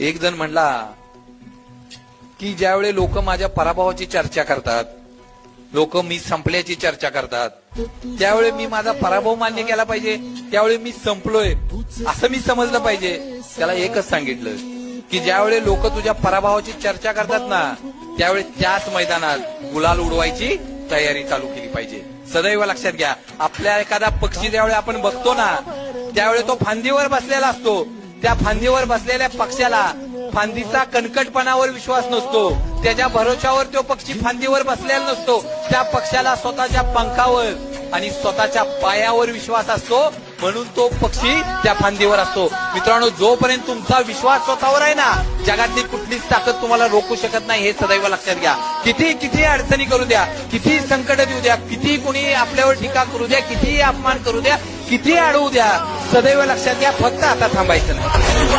एक जण म्हणला की ज्यावेळी लोक माझ्या पराभवाची चर्चा करतात, लोक मी संपल्याची चर्चा करतात, त्यावेळी मी माझा पराभव मान्य केला पाहिजे, त्यावेळी मी संपलोय असं मी समजलं पाहिजे. त्याला एकच सांगितलं की ज्यावेळी लोक तुझ्या पराभवाची चर्चा करतात ना, त्यावेळी त्याच मैदानात गुलाल उडवायची तयारी चालू केली पाहिजे. सदैव लक्षात घ्या, आपल्या एखादा पक्षी ज्यावेळी आपण बघतो ना, त्यावेळी तो फांदीवर बसलेला असतो. त्या फांदीवर बसलेल्या पक्षाला फांदीचा कणकटपणावर विश्वास नसतो, त्याच्या भरोशावर तो पक्षी फांदीवर बसलेला नसतो. त्या पक्षाला स्वतःच्या पंखावर आणि स्वतःच्या पायावर विश्वास असतो, म्हणून तो पक्षी त्या फांदीवर असतो. मित्रांनो, जोपर्यंत तुमचा विश्वास स्वतःवर आहे ना, जगातली कुठलीच ताकद तुम्हाला रोखू शकत नाही, हे सदैव लक्षात घ्या. किती अडचणी करू द्या, किती संकट देऊ द्या, किती कोणी आपल्यावर टीका करू द्या, किती अपमान करू द्या, किती अडवू द्या, सदैव लक्षात घ्या, फक्त आता थांबायचं नाही.